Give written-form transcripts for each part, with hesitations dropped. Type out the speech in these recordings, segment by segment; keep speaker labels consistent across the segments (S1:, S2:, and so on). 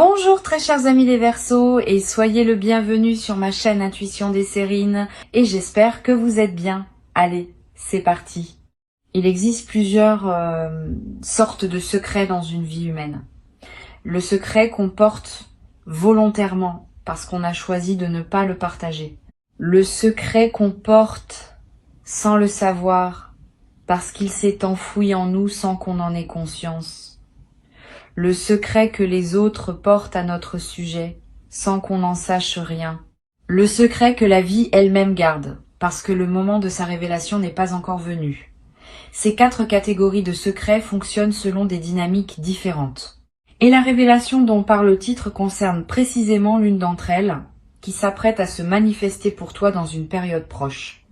S1: Bonjour très chers amis les Verseaux et soyez le bienvenu sur ma chaîne Intuition des Sérines et j'espère que vous êtes bien. Allez, c'est parti. Il existe plusieurs sortes de secrets dans une vie humaine. Le secret qu'on porte volontairement parce qu'on a choisi de ne pas le partager. Le secret qu'on porte sans le savoir parce qu'il s'est enfoui en nous sans qu'on en ait conscience. Le secret que les autres portent à notre sujet, sans qu'on n'en sache rien. Le secret que la vie elle-même garde, parce que le moment de sa révélation n'est pas encore venu. Ces 4 catégories de secrets fonctionnent selon des dynamiques différentes. Et la révélation dont parle le titre concerne précisément l'une d'entre elles, qui s'apprête à se manifester pour toi dans une période proche.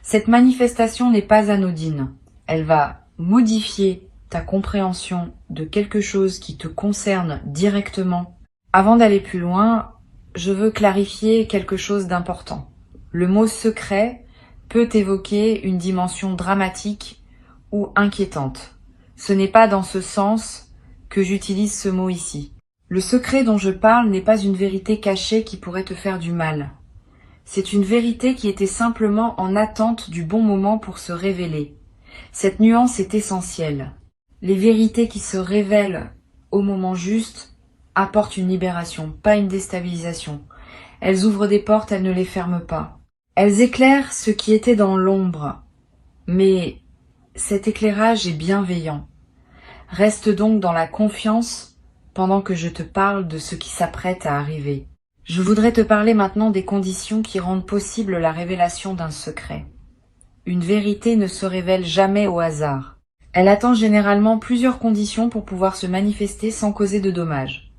S1: Cette manifestation n'est pas anodine. Elle va modifier ta compréhension de quelque chose qui te concerne directement. Avant d'aller plus loin, je veux clarifier quelque chose d'important. Le mot secret peut évoquer une dimension dramatique ou inquiétante. Ce n'est pas dans ce sens que j'utilise ce mot ici. Le secret dont je parle n'est pas une vérité cachée qui pourrait te faire du mal. C'est une vérité qui était simplement en attente du bon moment pour se révéler. Cette nuance est essentielle. Les vérités qui se révèlent au moment juste apportent une libération, pas une déstabilisation. Elles ouvrent des portes, elles ne les ferment pas. Elles éclairent ce qui était dans l'ombre, mais cet éclairage est bienveillant. Reste donc dans la confiance pendant que je te parle de ce qui s'apprête à arriver. Je voudrais te parler maintenant des conditions qui rendent possible la révélation d'un secret. Une vérité ne se révèle jamais au hasard. Elle attend généralement plusieurs conditions pour pouvoir se manifester sans causer de dommages.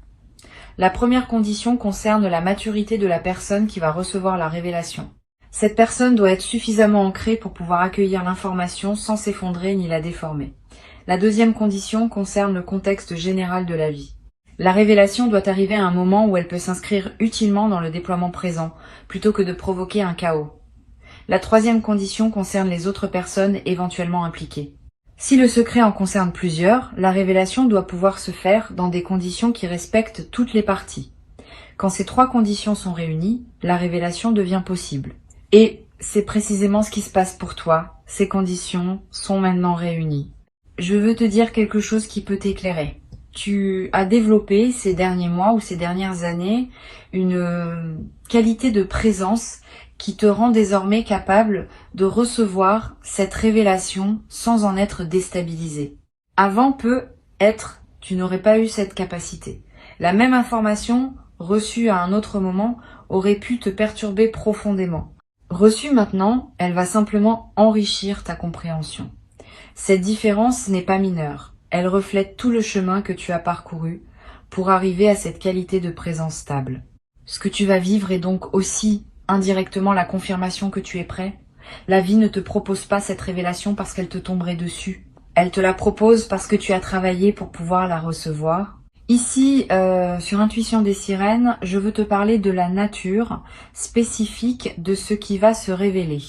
S1: La première condition concerne la maturité de la personne qui va recevoir la révélation. Cette personne doit être suffisamment ancrée pour pouvoir accueillir l'information sans s'effondrer ni la déformer. La deuxième condition concerne le contexte général de la vie. La révélation doit arriver à un moment où elle peut s'inscrire utilement dans le déploiement présent, plutôt que de provoquer un chaos. La troisième condition concerne les autres personnes éventuellement impliquées. Si le secret en concerne plusieurs, la révélation doit pouvoir se faire dans des conditions qui respectent toutes les parties. Quand ces 3 conditions sont réunies, la révélation devient possible. Et c'est précisément ce qui se passe pour toi. Ces conditions sont maintenant réunies. Je veux te dire quelque chose qui peut t'éclairer. Tu as développé ces derniers mois ou ces dernières années une qualité de présence qui te rend désormais capable de recevoir cette révélation sans en être déstabilisé. Avant peut-être, tu n'aurais pas eu cette capacité. La même information, reçue à un autre moment, aurait pu te perturber profondément. Reçue maintenant, elle va simplement enrichir ta compréhension. Cette différence n'est pas mineure. Elle reflète tout le chemin que tu as parcouru pour arriver à cette qualité de présence stable. Ce que tu vas vivre est donc aussi indirectement la confirmation que tu es prêt. La vie ne te propose pas cette révélation parce qu'elle te tomberait dessus. Elle te la propose parce que tu as travaillé pour pouvoir la recevoir. Ici, sur Intuition des Sirènes, je veux te parler de la nature spécifique de ce qui va se révéler.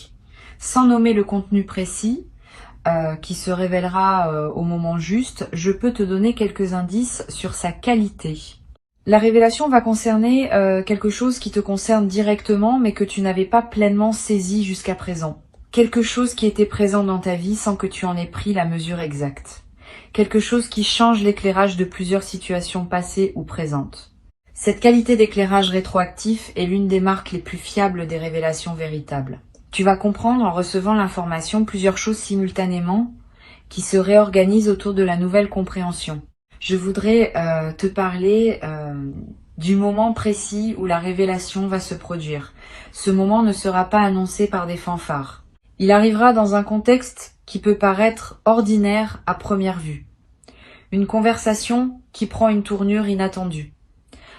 S1: Sans nommer le contenu précis, qui se révélera au moment juste, je peux te donner quelques indices sur sa qualité. La révélation va concerner quelque chose qui te concerne directement, mais que tu n'avais pas pleinement saisi jusqu'à présent. Quelque chose qui était présent dans ta vie sans que tu en aies pris la mesure exacte. Quelque chose qui change l'éclairage de plusieurs situations passées ou présentes. Cette qualité d'éclairage rétroactif est l'une des marques les plus fiables des révélations véritables. Tu vas comprendre en recevant l'information plusieurs choses simultanément qui se réorganisent autour de la nouvelle compréhension. Je voudrais te parler du moment précis où la révélation va se produire. Ce moment ne sera pas annoncé par des fanfares. Il arrivera dans un contexte qui peut paraître ordinaire à première vue. Une conversation qui prend une tournure inattendue.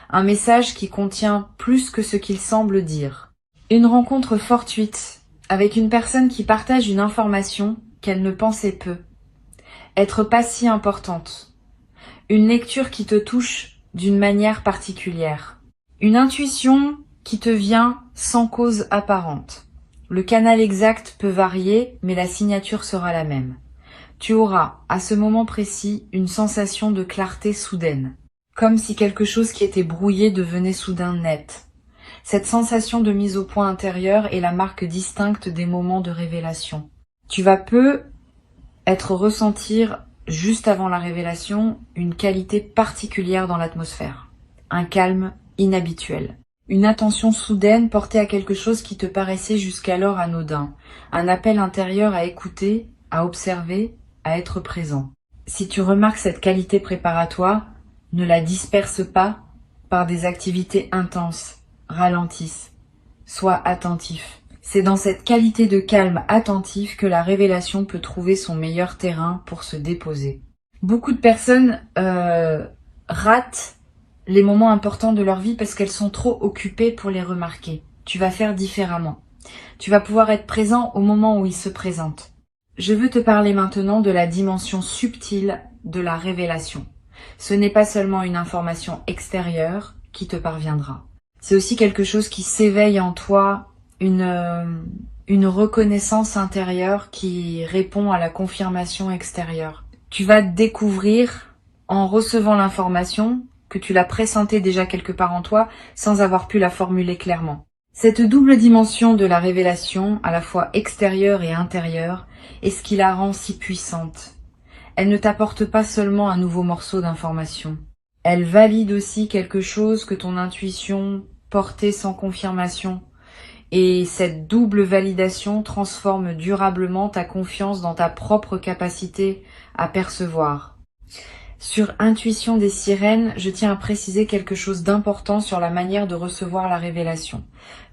S1: Un message qui contient plus que ce qu'il semble dire. Une rencontre fortuite avec une personne qui partage une information qu'elle ne pensait peu. Être pas si importante. Une lecture qui te touche d'une manière particulière. Une intuition qui te vient sans cause apparente. Le canal exact peut varier, mais la signature sera la même. Tu auras, à ce moment précis, une sensation de clarté soudaine. comme si quelque chose qui était brouillé devenait soudain net. Cette sensation de mise au point intérieure est la marque distincte des moments de révélation. Tu vas ressentir, juste avant la révélation, une qualité particulière dans l'atmosphère. Un calme inhabituel. Une attention soudaine portée à quelque chose qui te paraissait jusqu'alors anodin. Un appel intérieur à écouter, à observer, à être présent. Si tu remarques cette qualité préparatoire, ne la disperse pas par des activités intenses. Ralentisse. Sois attentif. C'est dans cette qualité de calme attentif que la révélation peut trouver son meilleur terrain pour se déposer. Beaucoup de personnes ratent les moments importants de leur vie parce qu'elles sont trop occupées pour les remarquer. Tu vas faire différemment. Tu vas pouvoir être présent au moment où ils se présentent. Je veux te parler maintenant de la dimension subtile de la révélation. Ce n'est pas seulement une information extérieure qui te parviendra. C'est aussi quelque chose qui s'éveille en toi, une reconnaissance intérieure qui répond à la confirmation extérieure. Tu vas découvrir, en recevant l'information, que tu l'as pressentée déjà quelque part en toi, sans avoir pu la formuler clairement. Cette double dimension de la révélation, à la fois extérieure et intérieure, est ce qui la rend si puissante. Elle ne t'apporte pas seulement un nouveau morceau d'information. Elle valide aussi quelque chose que ton intuition portait sans confirmation. Et cette double validation transforme durablement ta confiance dans ta propre capacité à percevoir. Sur Intuition des sirènes, je tiens à préciser quelque chose d'important sur la manière de recevoir la révélation.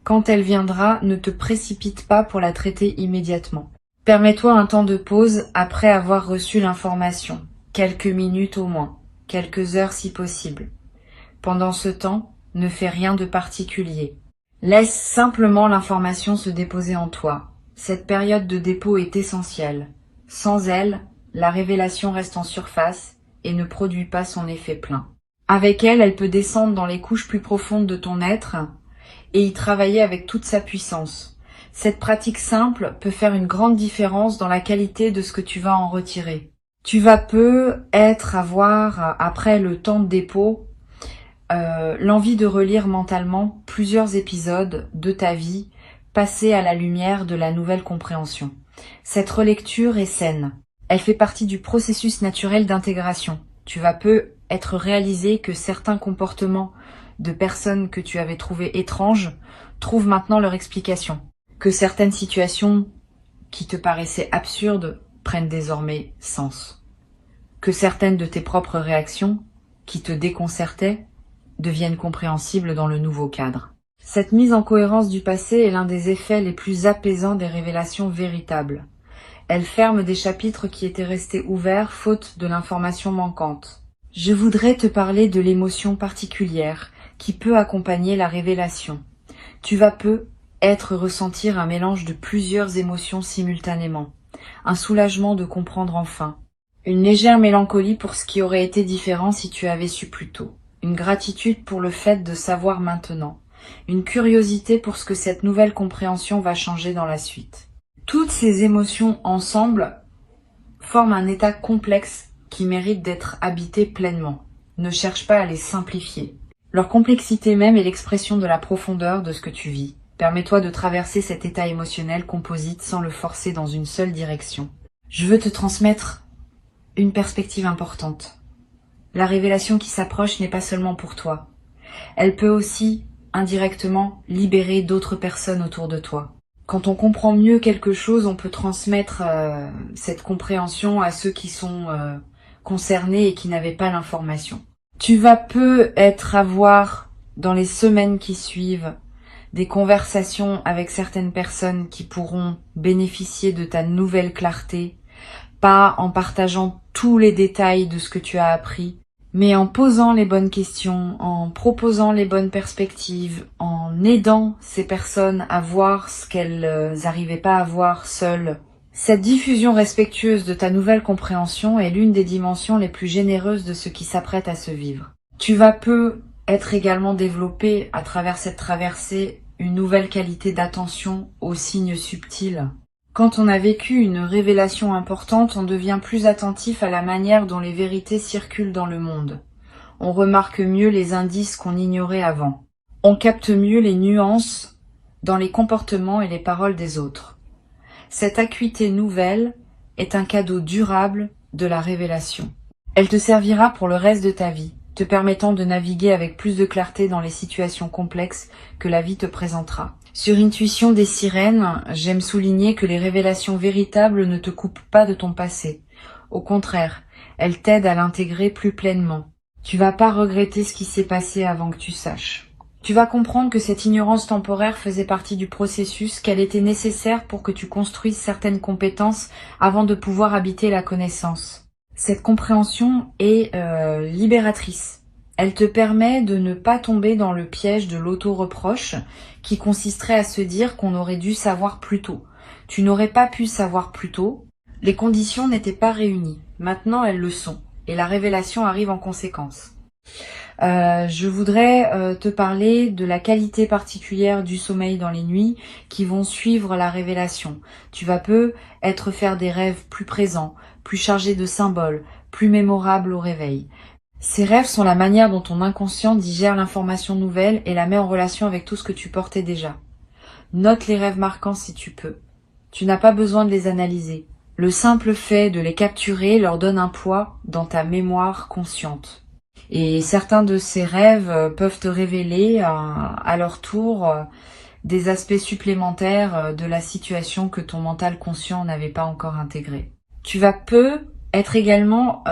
S1: Quand elle viendra, ne te précipite pas pour la traiter immédiatement. Permets-toi un temps de pause après avoir reçu l'information, quelques minutes au moins, quelques heures si possible. Pendant ce temps, ne fais rien de particulier. Laisse simplement l'information se déposer en toi. Cette période de dépôt est essentielle. Sans elle, la révélation reste en surface et ne produit pas son effet plein. Avec elle, elle peut descendre dans les couches plus profondes de ton être et y travailler avec toute sa puissance. Cette pratique simple peut faire une grande différence dans la qualité de ce que tu vas en retirer. Tu vas avoir, après le temps de dépôt, l'envie de relire mentalement plusieurs épisodes de ta vie passés à la lumière de la nouvelle compréhension. Cette relecture est saine. Elle fait partie du processus naturel d'intégration. Tu vas être réalisé que certains comportements de personnes que tu avais trouvées étranges trouvent maintenant leur explication. Que certaines situations qui te paraissaient absurdes prennent désormais sens. Que certaines de tes propres réactions, qui te déconcertaient, deviennent compréhensibles dans le nouveau cadre. Cette mise en cohérence du passé est l'un des effets les plus apaisants des révélations véritables. Elle ferme des chapitres qui étaient restés ouverts faute de l'information manquante. Je voudrais te parler de l'émotion particulière qui peut accompagner la révélation. Tu vas ressentir un mélange de plusieurs émotions simultanément. Un soulagement de comprendre enfin. Une légère mélancolie pour ce qui aurait été différent si tu avais su plus tôt. Une gratitude pour le fait de savoir maintenant. Une curiosité pour ce que cette nouvelle compréhension va changer dans la suite. Toutes ces émotions ensemble forment un état complexe qui mérite d'être habité pleinement. Ne cherche pas à les simplifier. Leur complexité même est l'expression de la profondeur de ce que tu vis. Permets-toi de traverser cet état émotionnel composite sans le forcer dans une seule direction. Je veux te transmettre une perspective importante. La révélation qui s'approche n'est pas seulement pour toi. Elle peut aussi, indirectement, libérer d'autres personnes autour de toi. Quand on comprend mieux quelque chose, on peut transmettre cette compréhension à ceux qui sont concernés et qui n'avaient pas l'information. Tu vas avoir, dans les semaines qui suivent, des conversations avec certaines personnes qui pourront bénéficier de ta nouvelle clarté, pas en partageant tous les détails de ce que tu as appris, mais en posant les bonnes questions, en proposant les bonnes perspectives, en aidant ces personnes à voir ce qu'elles n'arrivaient pas à voir seules. Cette diffusion respectueuse de ta nouvelle compréhension est l'une des dimensions les plus généreuses de ce qui s'apprête à se vivre. Tu vas être également développé à travers cette traversée une nouvelle qualité d'attention aux signes subtils. Quand on a vécu une révélation importante, on devient plus attentif à la manière dont les vérités circulent dans le monde. On remarque mieux les indices qu'on ignorait avant. On capte mieux les nuances dans les comportements et les paroles des autres. Cette acuité nouvelle est un cadeau durable de la révélation. Elle te servira pour le reste de ta vie, te permettant de naviguer avec plus de clarté dans les situations complexes que la vie te présentera. Sur Intuition des sirènes, j'aime souligner que les révélations véritables ne te coupent pas de ton passé. Au contraire, elles t'aident à l'intégrer plus pleinement. Tu vas pas regretter ce qui s'est passé avant que tu saches. Tu vas comprendre que cette ignorance temporaire faisait partie du processus, qu'elle était nécessaire pour que tu construises certaines compétences avant de pouvoir habiter la connaissance. Cette compréhension est libératrice. Elle te permet de ne pas tomber dans le piège de l'auto-reproche qui consisterait à se dire qu'on aurait dû savoir plus tôt. Tu n'aurais pas pu savoir plus tôt. Les conditions n'étaient pas réunies. Maintenant, elles le sont. Et la révélation arrive en conséquence. Je voudrais te parler de la qualité particulière du sommeil dans les nuits qui vont suivre la révélation. Tu vas faire des rêves plus présents, plus chargés de symboles, plus mémorables au réveil. Ces rêves sont la manière dont ton inconscient digère l'information nouvelle et la met en relation avec tout ce que tu portais déjà. Note les rêves marquants si tu peux. Tu n'as pas besoin de les analyser. Le simple fait de les capturer leur donne un poids dans ta mémoire consciente. Et certains de ces rêves peuvent te révéler à leur tour des aspects supplémentaires de la situation que ton mental conscient n'avait pas encore intégré. Tu vas être également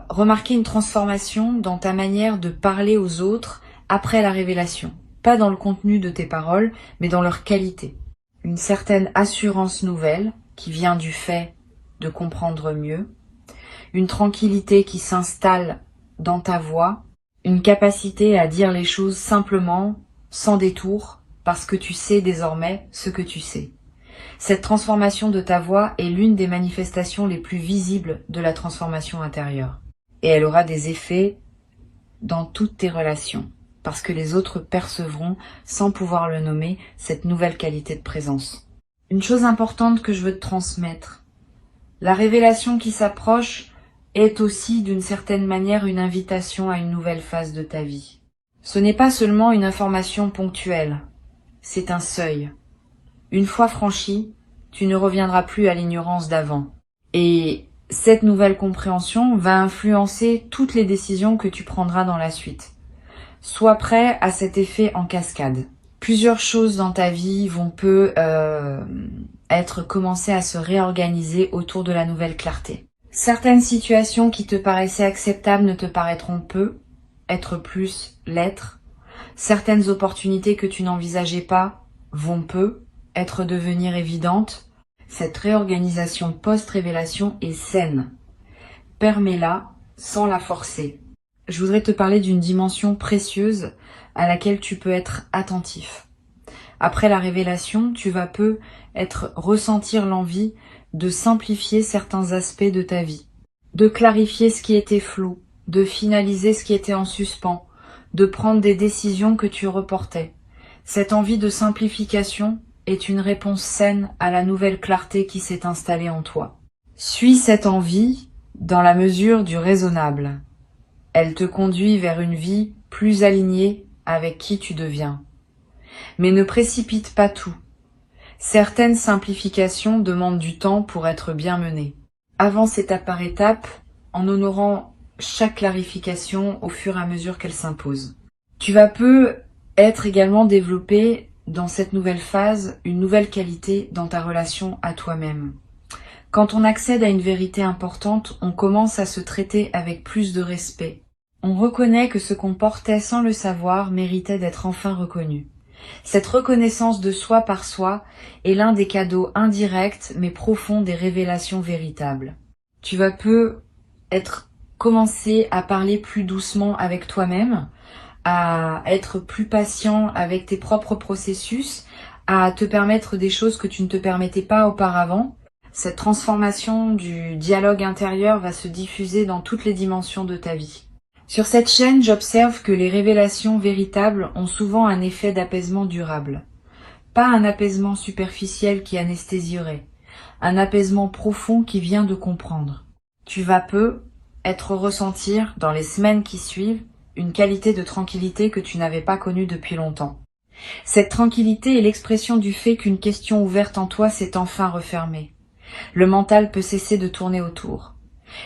S1: remarquer une transformation dans ta manière de parler aux autres après la révélation. Pas dans le contenu de tes paroles, mais dans leur qualité. Une certaine assurance nouvelle qui vient du fait de comprendre mieux. Une tranquillité qui s'installe dans ta voix. Une capacité à dire les choses simplement, sans détour, parce que tu sais désormais ce que tu sais. Cette transformation de ta voix est l'une des manifestations les plus visibles de la transformation intérieure. Et elle aura des effets dans toutes tes relations, parce que les autres percevront, sans pouvoir le nommer, cette nouvelle qualité de présence. Une chose importante que je veux te transmettre, la révélation qui s'approche est aussi d'une certaine manière une invitation à une nouvelle phase de ta vie. Ce n'est pas seulement une information ponctuelle, c'est un seuil. Une fois franchi, tu ne reviendras plus à l'ignorance d'avant. Et cette nouvelle compréhension va influencer toutes les décisions que tu prendras dans la suite. Sois prêt à cet effet en cascade. Plusieurs choses dans ta vie vont être commencées à se réorganiser autour de la nouvelle clarté. Certaines situations qui te paraissaient acceptables ne te paraîtront être plus, l'être. Certaines opportunités que tu n'envisageais pas vont devenir évidentes. Cette réorganisation post-révélation est saine. Permets-la sans la forcer. Je voudrais te parler d'une dimension précieuse à laquelle tu peux être attentif. Après la révélation, tu vas ressentir l'envie de simplifier certains aspects de ta vie, de clarifier ce qui était flou, de finaliser ce qui était en suspens, de prendre des décisions que tu reportais. Cette envie de simplification est une réponse saine à la nouvelle clarté qui s'est installée en toi. Suis cette envie dans la mesure du raisonnable. Elle te conduit vers une vie plus alignée avec qui tu deviens. Mais ne précipite pas tout. Certaines simplifications demandent du temps pour être bien menées. Avance étape par étape en honorant chaque clarification au fur et à mesure qu'elle s'impose. Tu vas être également développé dans cette nouvelle phase une nouvelle qualité dans ta relation à toi-même. Quand on accède à une vérité importante, on commence à se traiter avec plus de respect. On reconnaît que ce qu'on portait sans le savoir méritait d'être enfin reconnu. Cette reconnaissance de soi par soi est l'un des cadeaux indirects mais profonds des révélations véritables. Tu vas commencer à parler plus doucement avec toi-même, à être plus patient avec tes propres processus, à te permettre des choses que tu ne te permettais pas auparavant. Cette transformation du dialogue intérieur va se diffuser dans toutes les dimensions de ta vie. Sur cette chaîne, j'observe que les révélations véritables ont souvent un effet d'apaisement durable. Pas un apaisement superficiel qui anesthésierait, un apaisement profond qui vient de comprendre. Tu vas ressentir, dans les semaines qui suivent, une qualité de tranquillité que tu n'avais pas connue depuis longtemps. Cette tranquillité est l'expression du fait qu'une question ouverte en toi s'est enfin refermée. Le mental peut cesser de tourner autour.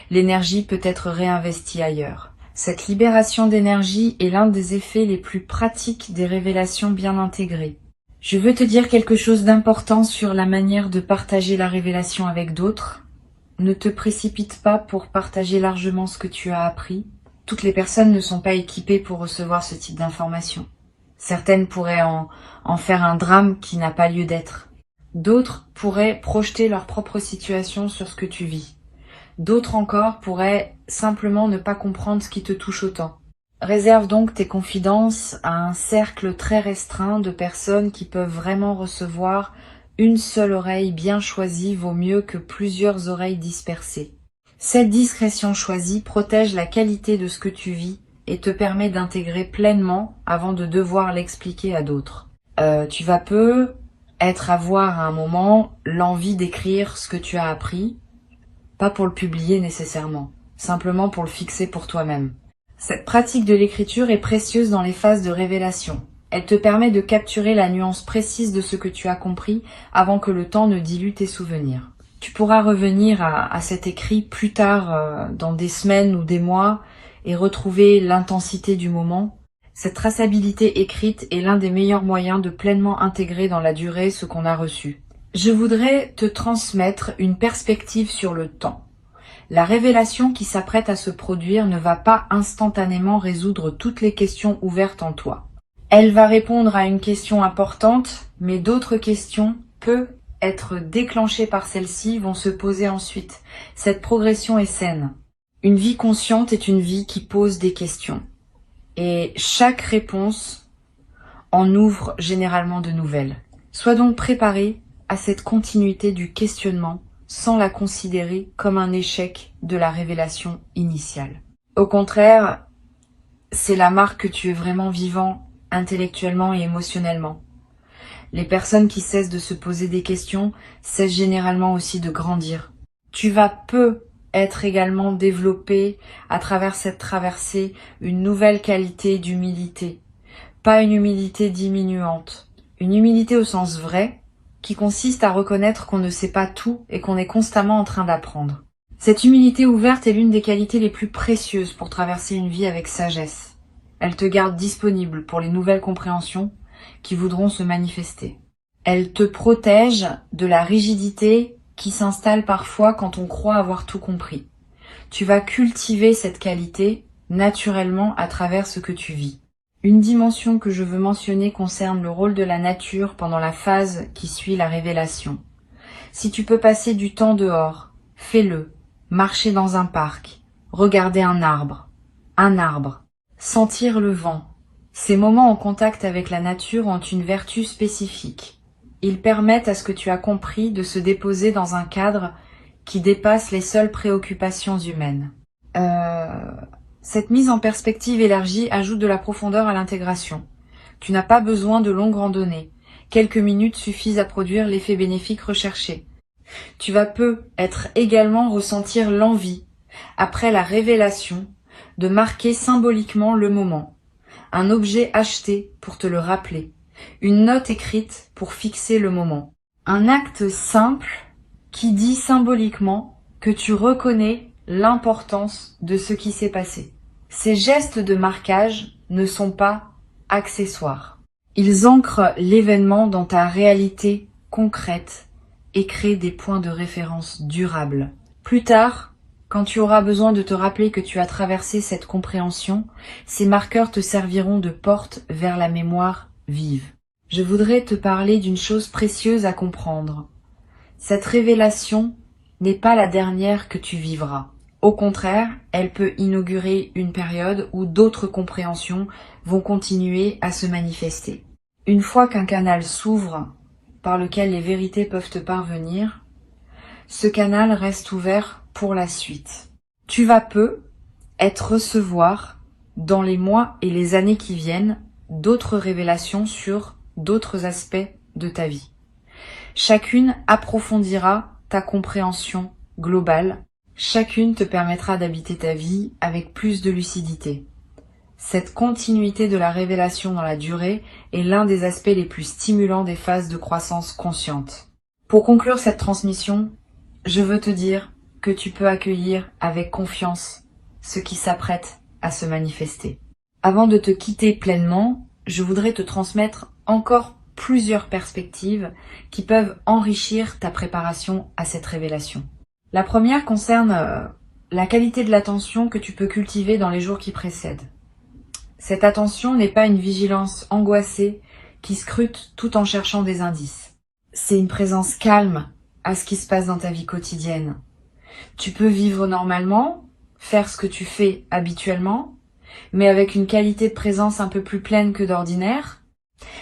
S1: L'énergie peut être réinvestie ailleurs. Cette libération d'énergie est l'un des effets les plus pratiques des révélations bien intégrées. Je veux te dire quelque chose d'important sur la manière de partager la révélation avec d'autres. Ne te précipite pas pour partager largement ce que tu as appris. Toutes les personnes ne sont pas équipées pour recevoir ce type d'informations. Certaines pourraient en faire un drame qui n'a pas lieu d'être. D'autres pourraient projeter leur propre situation sur ce que tu vis. D'autres encore pourraient simplement ne pas comprendre ce qui te touche autant. Réserve donc tes confidences à un cercle très restreint de personnes qui peuvent vraiment recevoir. Une seule oreille bien choisie vaut mieux que plusieurs oreilles dispersées. Cette discrétion choisie protège la qualité de ce que tu vis et te permet d'intégrer pleinement avant de devoir l'expliquer à d'autres. Tu vas avoir à un moment l'envie d'écrire ce que tu as appris, pas pour le publier nécessairement, simplement pour le fixer pour toi-même. Cette pratique de l'écriture est précieuse dans les phases de révélation. Elle te permet de capturer la nuance précise de ce que tu as compris avant que le temps ne dilue tes souvenirs. Tu pourras revenir à cet écrit plus tard, dans des semaines ou des mois, et retrouver l'intensité du moment. Cette traçabilité écrite est l'un des meilleurs moyens de pleinement intégrer dans la durée ce qu'on a reçu. Je voudrais te transmettre une perspective sur le temps. La révélation qui s'apprête à se produire ne va pas instantanément résoudre toutes les questions ouvertes en toi. Elle va répondre à une question importante, mais d'autres questions, peu être déclenchées par celle-ci, vont se poser ensuite. Cette progression est saine. Une vie consciente est une vie qui pose des questions. Et chaque réponse en ouvre généralement de nouvelles. Sois donc préparé à cette continuité du questionnement sans la considérer comme un échec de la révélation initiale. Au contraire, c'est la marque que tu es vraiment vivant intellectuellement et émotionnellement. Les personnes qui cessent de se poser des questions cessent généralement aussi de grandir. Tu vas être également développé à travers cette traversée une nouvelle qualité d'humilité. Pas une humilité diminuante, une humilité au sens vrai, qui consiste à reconnaître qu'on ne sait pas tout et qu'on est constamment en train d'apprendre. Cette humilité ouverte est l'une des qualités les plus précieuses pour traverser une vie avec sagesse. Elle te garde disponible pour les nouvelles compréhensions qui voudront se manifester. Elle te protège de la rigidité qui s'installe parfois quand on croit avoir tout compris. Tu vas cultiver cette qualité naturellement à travers ce que tu vis. Une dimension que je veux mentionner concerne le rôle de la nature pendant la phase qui suit la révélation. Si tu peux passer du temps dehors, fais-le. Marcher dans un parc, regarder un arbre, sentir le vent. Ces moments en contact avec la nature ont une vertu spécifique. Ils permettent à ce que tu as compris de se déposer dans un cadre qui dépasse les seules préoccupations humaines. Cette mise en perspective élargie ajoute de la profondeur à l'intégration. Tu n'as pas besoin de longues randonnées. Quelques minutes suffisent à produire l'effet bénéfique recherché. Tu vas être également ressentir l'envie, après la révélation, de marquer symboliquement le moment. Un objet acheté pour te le rappeler. Une note écrite pour fixer le moment. Un acte simple qui dit symboliquement que tu reconnais l'importance de ce qui s'est passé. Ces gestes de marquage ne sont pas accessoires. Ils ancrent l'événement dans ta réalité concrète et créent des points de référence durables. Plus tard, quand tu auras besoin de te rappeler que tu as traversé cette compréhension, ces marqueurs te serviront de porte vers la mémoire vive. Je voudrais te parler d'une chose précieuse à comprendre. Cette révélation n'est pas la dernière que tu vivras. Au contraire, elle peut inaugurer une période où d'autres compréhensions vont continuer à se manifester. Une fois qu'un canal s'ouvre par lequel les vérités peuvent te parvenir, ce canal reste ouvert pour la suite. Tu vas recevoir, dans les mois et les années qui viennent, d'autres révélations sur d'autres aspects de ta vie. Chacune approfondira ta compréhension globale. Chacune te permettra d'habiter ta vie avec plus de lucidité. Cette continuité de la révélation dans la durée est l'un des aspects les plus stimulants des phases de croissance consciente. Pour conclure cette transmission, je veux te dire que tu peux accueillir avec confiance ce qui s'apprête à se manifester. Avant de te quitter pleinement, je voudrais te transmettre encore plusieurs perspectives qui peuvent enrichir ta préparation à cette révélation. La première concerne la qualité de l'attention que tu peux cultiver dans les jours qui précèdent. Cette attention n'est pas une vigilance angoissée qui scrute tout en cherchant des indices. C'est une présence calme à ce qui se passe dans ta vie quotidienne. Tu peux vivre normalement, faire ce que tu fais habituellement, mais avec une qualité de présence un peu plus pleine que d'ordinaire.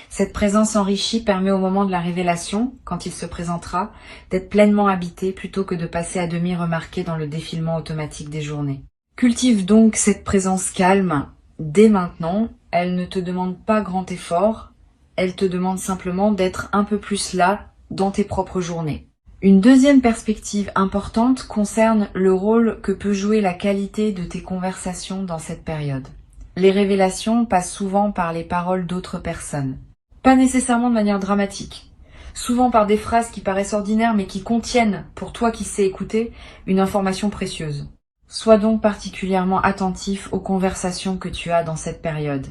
S1: Cette présence enrichie permet au moment de la révélation, quand il se présentera, d'être pleinement habité plutôt que de passer à demi remarqué dans le défilement automatique des journées. Cultive donc cette présence calme dès maintenant. Elle ne te demande pas grand effort, elle te demande simplement d'être un peu plus là dans tes propres journées. Une deuxième perspective importante concerne le rôle que peut jouer la qualité de tes conversations dans cette période. Les révélations passent souvent par les paroles d'autres personnes. Pas nécessairement de manière dramatique. Souvent par des phrases qui paraissent ordinaires mais qui contiennent, pour toi qui sais écouter, une information précieuse. Sois donc particulièrement attentif aux conversations que tu as dans cette période.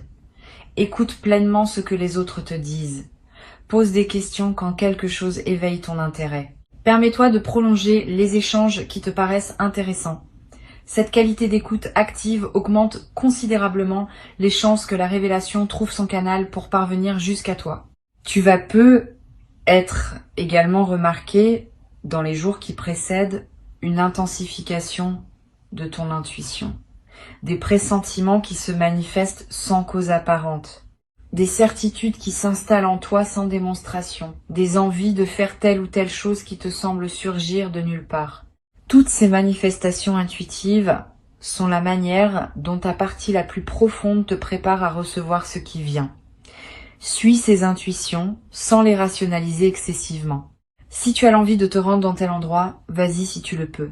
S1: Écoute pleinement ce que les autres te disent. Pose des questions quand quelque chose éveille ton intérêt. Permets-toi de prolonger les échanges qui te paraissent intéressants. Cette qualité d'écoute active augmente considérablement les chances que la révélation trouve son canal pour parvenir jusqu'à toi. Tu vas peu être également remarqué dans les jours qui précèdent une intensification de ton intuition, des pressentiments qui se manifestent sans cause apparente, des certitudes qui s'installent en toi sans démonstration, des envies de faire telle ou telle chose qui te semblent surgir de nulle part. Toutes ces manifestations intuitives sont la manière dont ta partie la plus profonde te prépare à recevoir ce qui vient. Suis ces intuitions sans les rationaliser excessivement. Si tu as l'envie de te rendre dans tel endroit, vas-y si tu le peux.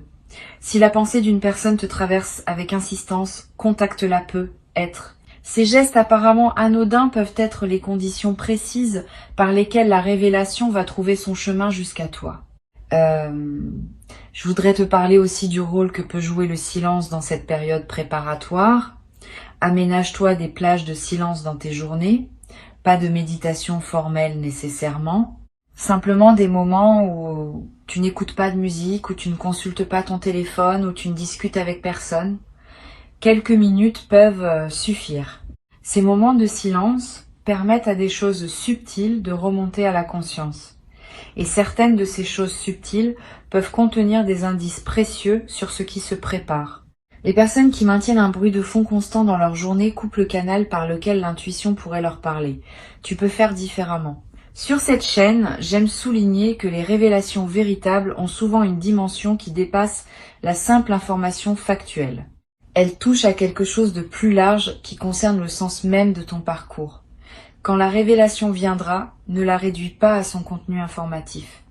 S1: Si la pensée d'une personne te traverse avec insistance, contacte-la peu, être. Ces gestes apparemment anodins peuvent être les conditions précises par lesquelles la révélation va trouver son chemin jusqu'à toi. Je voudrais te parler aussi du rôle que peut jouer le silence dans cette période préparatoire. Aménage-toi des plages de silence dans tes journées, pas de méditation formelle nécessairement, simplement des moments où tu n'écoutes pas de musique, où tu ne consultes pas ton téléphone, où tu ne discutes avec personne. Quelques minutes peuvent suffire. Ces moments de silence permettent à des choses subtiles de remonter à la conscience. Et certaines de ces choses subtiles peuvent contenir des indices précieux sur ce qui se prépare. Les personnes qui maintiennent un bruit de fond constant dans leur journée coupent le canal par lequel l'intuition pourrait leur parler. Tu peux faire différemment. Sur cette chaîne, j'aime souligner que les révélations véritables ont souvent une dimension qui dépasse la simple information factuelle. Elles touchent à quelque chose de plus large qui concerne le sens même de ton parcours. Quand la révélation viendra, ne la réduis pas à son contenu informatif.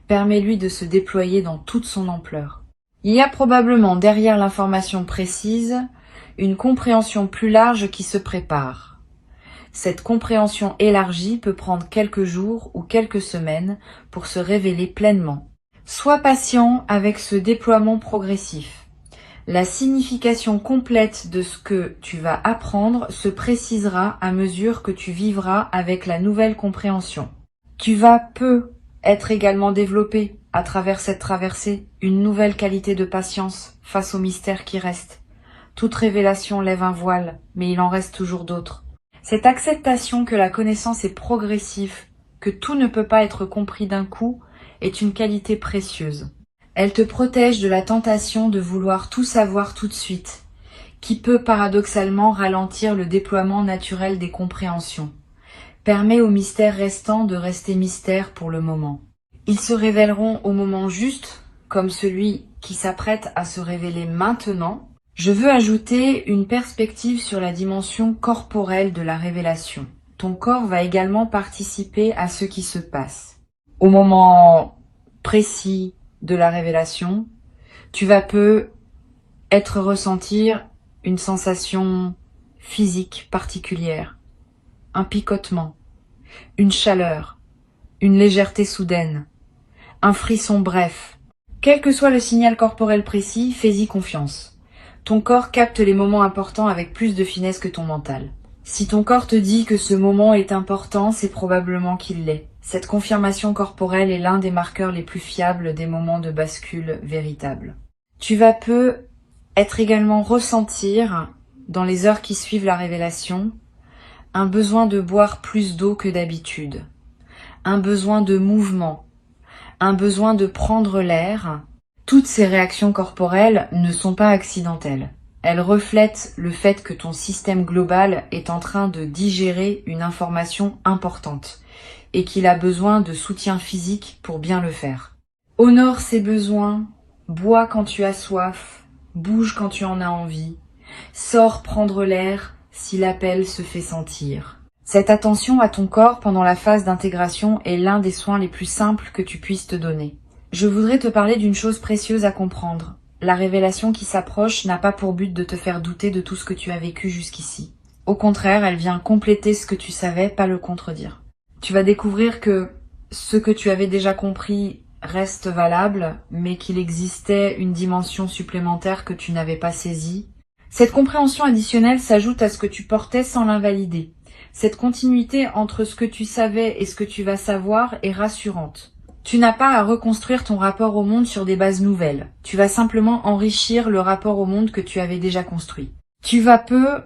S1: Permets-lui de se déployer dans toute son ampleur. Il y a probablement derrière l'information précise une compréhension plus large qui se prépare. Cette compréhension élargie peut prendre quelques jours ou quelques semaines pour se révéler pleinement. Sois patient avec ce déploiement progressif. La signification complète de ce que tu vas apprendre se précisera à mesure que tu vivras avec la nouvelle compréhension. Tu vas peu être également développé à travers cette traversée une nouvelle qualité de patience face aux mystères qui restent. Toute révélation lève un voile, mais il en reste toujours d'autres. Cette acceptation que la connaissance est progressive, que tout ne peut pas être compris d'un coup, est une qualité précieuse. Elle te protège de la tentation de vouloir tout savoir tout de suite, qui peut paradoxalement ralentir le déploiement naturel des compréhensions. Permet aux mystères restants de rester mystères pour le moment. Ils se révéleront au moment juste, comme celui qui s'apprête à se révéler maintenant. Je veux ajouter une perspective sur la dimension corporelle de la révélation. Ton corps va également participer à ce qui se passe. Au moment précis de la révélation, tu vas peu ressentir une sensation physique particulière, un picotement, une chaleur, une légèreté soudaine, un frisson bref. Quel que soit le signal corporel précis, fais-y confiance. Ton corps capte les moments importants avec plus de finesse que ton mental. Si ton corps te dit que ce moment est important, c'est probablement qu'il l'est. Cette confirmation corporelle est l'un des marqueurs les plus fiables des moments de bascule véritable. Tu vas peu être également ressentir, dans les heures qui suivent la révélation, un besoin de boire plus d'eau que d'habitude, un besoin de mouvement, un besoin de prendre l'air. Toutes ces réactions corporelles ne sont pas accidentelles. Elles reflètent le fait que ton système global est en train de digérer une information importante et qu'il a besoin de soutien physique pour bien le faire. Honore ses besoins, bois quand tu as soif, bouge quand tu en as envie, sors prendre l'air si l'appel se fait sentir. Cette attention à ton corps pendant la phase d'intégration est l'un des soins les plus simples que tu puisses te donner. Je voudrais te parler d'une chose précieuse à comprendre. La révélation qui s'approche n'a pas pour but de te faire douter de tout ce que tu as vécu jusqu'ici. Au contraire, elle vient compléter ce que tu savais, pas le contredire. Tu vas découvrir que ce que tu avais déjà compris reste valable, mais qu'il existait une dimension supplémentaire que tu n'avais pas saisie. Cette compréhension additionnelle s'ajoute à ce que tu portais sans l'invalider. Cette continuité entre ce que tu savais et ce que tu vas savoir est rassurante. Tu n'as pas à reconstruire ton rapport au monde sur des bases nouvelles. Tu vas simplement enrichir le rapport au monde que tu avais déjà construit. Tu vas peu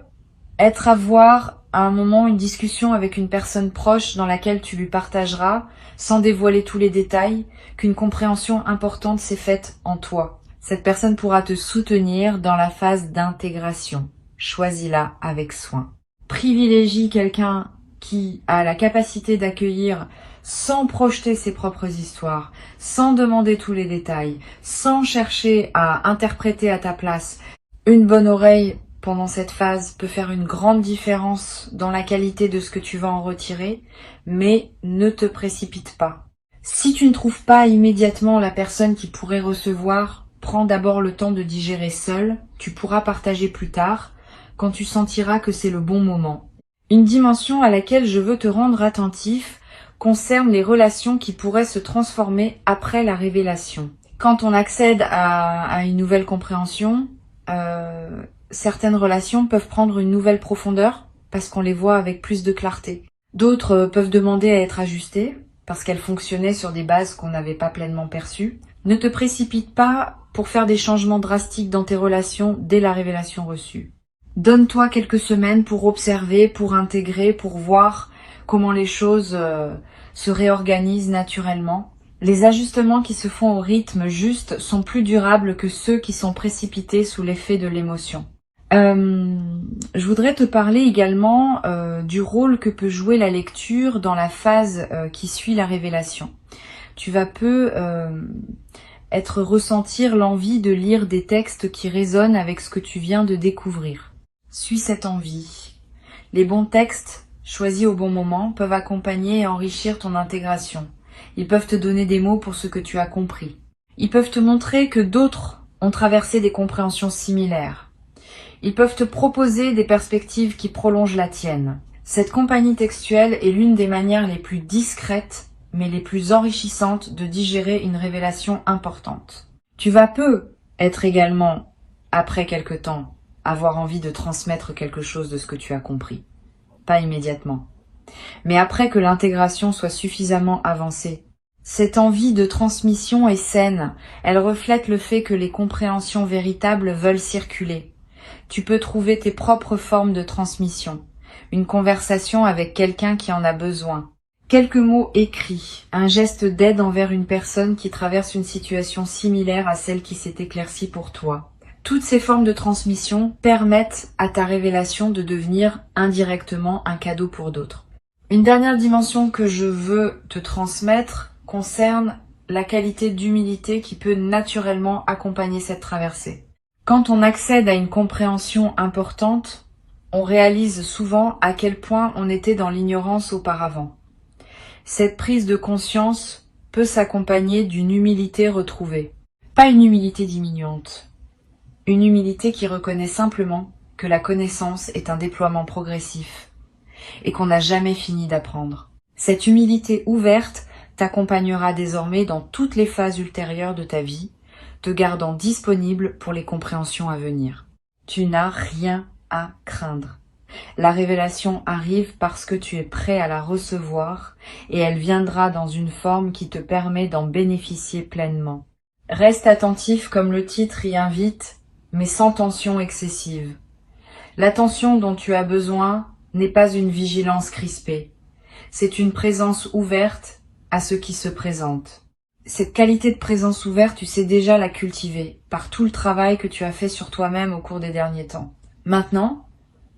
S1: être à voir à un moment une discussion avec une personne proche dans laquelle tu lui partageras, sans dévoiler tous les détails, qu'une compréhension importante s'est faite en toi. Cette personne pourra te soutenir dans la phase d'intégration. Choisis-la avec soin. Privilégie quelqu'un qui a la capacité d'accueillir sans projeter ses propres histoires, sans demander tous les détails, sans chercher à interpréter à ta place. Une bonne oreille pendant cette phase peut faire une grande différence dans la qualité de ce que tu vas en retirer, mais ne te précipite pas. Si tu ne trouves pas immédiatement la personne qui pourrait recevoir, prends d'abord le temps de digérer seul, tu pourras partager plus tard, quand tu sentiras que c'est le bon moment. Une dimension à laquelle je veux te rendre attentif concerne les relations qui pourraient se transformer après la révélation. Quand on accède à une nouvelle compréhension, certaines relations peuvent prendre une nouvelle profondeur parce qu'on les voit avec plus de clarté. D'autres peuvent demander à être ajustées parce qu'elles fonctionnaient sur des bases qu'on n'avait pas pleinement perçues. Ne te précipite pas pour faire des changements drastiques dans tes relations dès la révélation reçue. Donne-toi quelques semaines pour observer, pour intégrer, pour voir comment les choses se réorganisent naturellement. Les ajustements qui se font au rythme juste sont plus durables que ceux qui sont précipités sous l'effet de l'émotion. Je voudrais te parler également du rôle que peut jouer la lecture dans la phase qui suit la révélation. Tu vas peu ressentir l'envie de lire des textes qui résonnent avec ce que tu viens de découvrir. Suis cette envie. Les bons textes, choisis au bon moment, peuvent accompagner et enrichir ton intégration. Ils peuvent te donner des mots pour ce que tu as compris. Ils peuvent te montrer que d'autres ont traversé des compréhensions similaires. Ils peuvent te proposer des perspectives qui prolongent la tienne. Cette compagnie textuelle est l'une des manières les plus discrètes, mais les plus enrichissantes de digérer une révélation importante. Tu vas peu être également, après quelque temps, avoir envie de transmettre quelque chose de ce que tu as compris. Pas immédiatement. Mais après que l'intégration soit suffisamment avancée, cette envie de transmission est saine. Elle reflète le fait que les compréhensions véritables veulent circuler. Tu peux trouver tes propres formes de transmission. Une conversation avec quelqu'un qui en a besoin. Quelques mots écrits. Un geste d'aide envers une personne qui traverse une situation similaire à celle qui s'est éclaircie pour toi. Toutes ces formes de transmission permettent à ta révélation de devenir indirectement un cadeau pour d'autres. Une dernière dimension que je veux te transmettre concerne la qualité d'humilité qui peut naturellement accompagner cette traversée. Quand on accède à une compréhension importante, on réalise souvent à quel point on était dans l'ignorance auparavant. Cette prise de conscience peut s'accompagner d'une humilité retrouvée. Pas une humilité diminuante. Une humilité qui reconnaît simplement que la connaissance est un déploiement progressif et qu'on n'a jamais fini d'apprendre. Cette humilité ouverte t'accompagnera désormais dans toutes les phases ultérieures de ta vie, te gardant disponible pour les compréhensions à venir. Tu n'as rien à craindre. La révélation arrive parce que tu es prêt à la recevoir et elle viendra dans une forme qui te permet d'en bénéficier pleinement. Reste attentif comme le titre y invite, mais sans tension excessive. L'attention dont tu as besoin n'est pas une vigilance crispée. C'est une présence ouverte à ce qui se présente. Cette qualité de présence ouverte, tu sais déjà la cultiver par tout le travail que tu as fait sur toi-même au cours des derniers temps. Maintenant,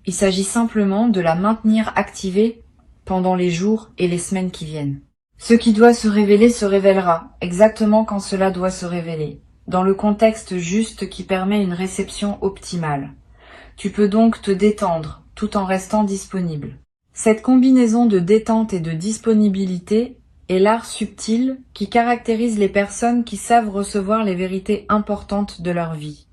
S1: il s'agit simplement de la maintenir activée pendant les jours et les semaines qui viennent. Ce qui doit se révéler se révélera, exactement quand cela doit se révéler, dans le contexte juste qui permet une réception optimale. Tu peux donc te détendre tout en restant disponible. Cette combinaison de détente et de disponibilité est l'art subtil qui caractérise les personnes qui savent recevoir les vérités importantes de leur vie.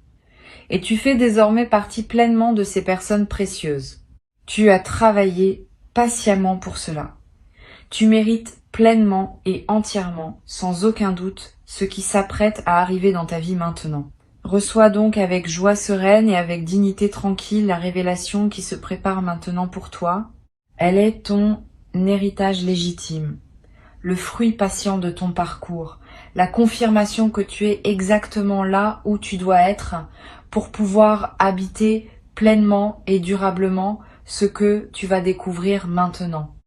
S1: Et tu fais désormais partie pleinement de ces personnes précieuses. Tu as travaillé patiemment pour cela. Tu mérites pleinement et entièrement, sans aucun doute, ce qui s'apprête à arriver dans ta vie maintenant. Reçois donc avec joie sereine et avec dignité tranquille la révélation qui se prépare maintenant pour toi. Elle est ton héritage légitime, le fruit patient de ton parcours, la confirmation que tu es exactement là où tu dois être pour pouvoir habiter pleinement et durablement ce que tu vas découvrir maintenant.